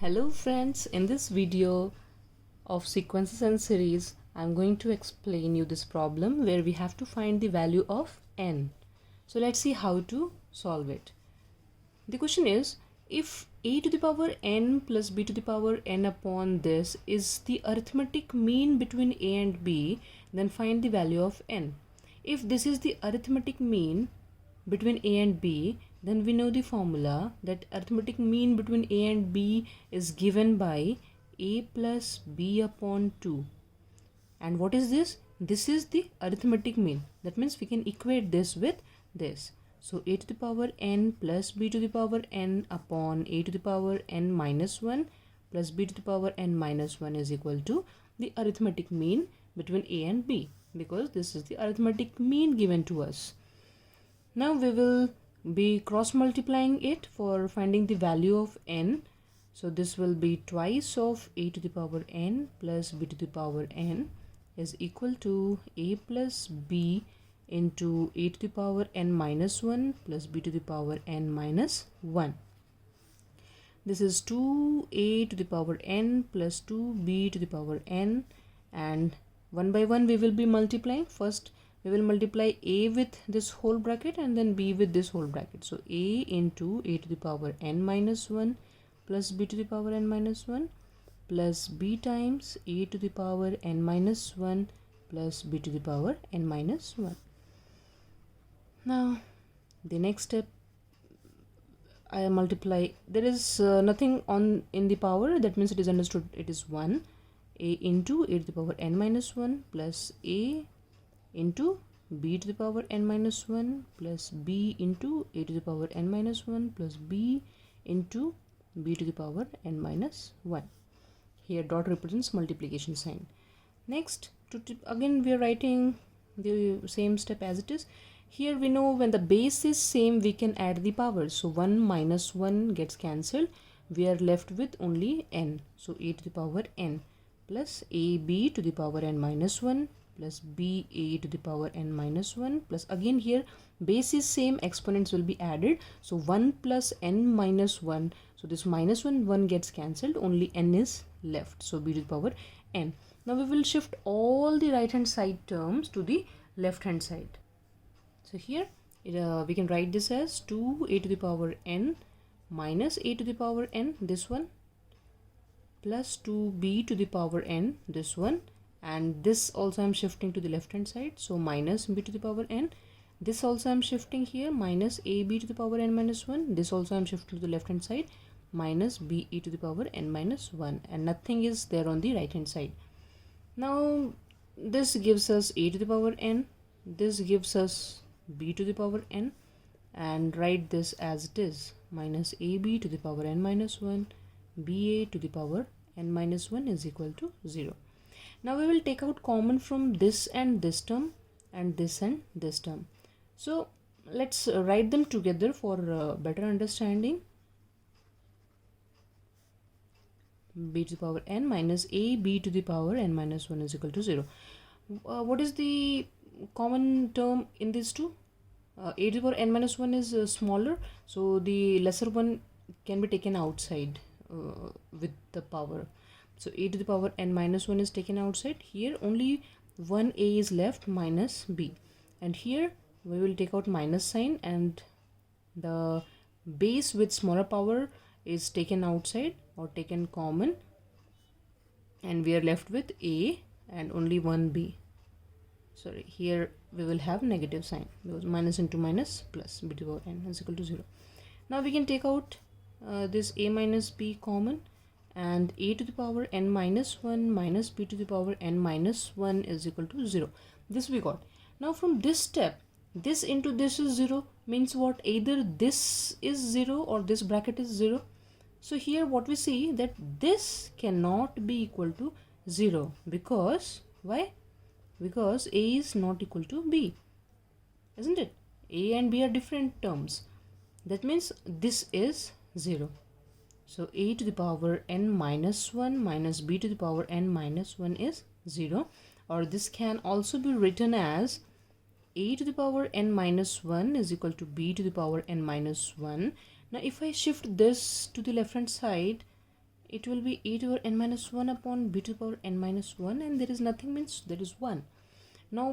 Hello friends, in this video of sequences and series, I'm going to explain you this problem where we have to find the value of n. So let's see how to solve it. The question is, if a to the power n plus b to the power n upon this is the arithmetic mean between a and b, then find the value of n. If this is the arithmetic mean between a and b, then we know the formula that arithmetic mean between a and b is given by a plus b upon 2. And what is this? This is the arithmetic mean. That means we can equate this with this. So a to the power n plus b to the power n upon a to the power n minus 1 plus b to the power n minus 1 is equal to the arithmetic mean between a and b, because this is the arithmetic mean given to us. Now we will be cross multiplying it for finding the value of n. So this will be twice of a to the power n plus b to the power n is equal to a plus b into a to the power n minus 1 plus b to the power n minus 1. This is 2a to the power n plus 2b to the power n, and one by one we will be multiplying. First we will multiply a with this whole bracket and then b with this whole bracket. So a into a to the power n minus 1 plus b to the power n minus 1 plus b times a to the power n minus 1 plus b to the power n minus 1. Now the next step, I multiply. There is nothing on in the power, that means it is understood it is 1. A into a to the power n minus 1 plus a into b to the power n minus 1 plus b into a to the power n minus 1 plus b into b to the power n minus 1. Here dot represents multiplication sign. Next, again we are writing the same step as it is. Here we know when the base is same, we can add the powers. So 1 minus 1 gets cancelled. We are left with only n. So a to the power n plus ab to the power n minus 1 plus ba to the power n minus 1 plus, again here base is same, exponents will be added. So 1 plus n minus 1. So this minus 1 gets cancelled, only n is left. So b to the power n. Now we will shift all the right hand side terms to the left hand side. So here we can write this as 2a to the power n minus a to the power n, this one, plus 2b to the power n, this one, and this also I'm shifting to the left hand side, so minus b to the power n. This also I'm shifting here, minus ab to the power n minus 1. This also I'm shifting to the left hand side, minus be to the power n minus 1, and nothing is there on the right hand side. Now this gives us a to the power n, this gives us b to the power n, and write this as it is, minus ab to the power n minus 1 ba to the power n minus 1 is equal to 0. Now we will take out common from this and this term and this and this term. So let's write them together for better understanding. B to the power n minus a b to the power n minus 1 is equal to 0. What is the common term in these two? A to the power n minus 1 is smaller, so the lesser one can be taken outside with the power. So a to the power n minus 1 is taken outside. Here only one a is left, minus b, and here we will take out minus sign, and the base with smaller power is taken outside or taken common, and we are left with a and only one b. Sorry, here we will have negative sign because minus into minus plus b to the power n is equal to 0. Now we can take out this a minus b common, and a to the power n minus 1 minus b to the power n minus 1 is equal to 0. This we got. Now from this step, this into this is 0, means what? Either this is 0 or this bracket is 0. So here what we see, that this cannot be equal to 0, because why? Because a is not equal to b, isn't it? A and b are different terms. That means this is 0. So a to the power n minus 1 minus b to the power n minus 1 is 0, or this can also be written as a to the power n minus 1 is equal to b to the power n minus 1. Now if I shift this to the left hand side, it will be e to the power n minus 1 upon b to the power n minus 1, and there is nothing means there is 1. Now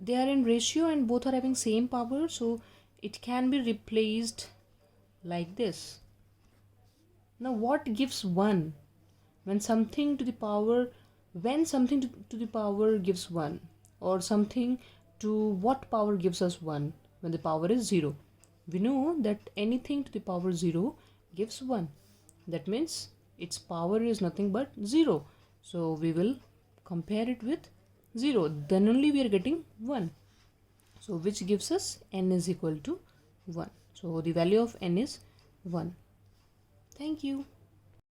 they are in ratio and both are having same power, so it can be replaced like this. Now what gives 1 when something to the power, to the power gives 1, or something to what power gives us 1 when the power is 0? We know that anything to the power 0 gives 1. That means its power is nothing but 0. So we will compare it with 0. Then only we are getting 1. So which gives us n is equal to 1. So the value of n is 1. Thank you.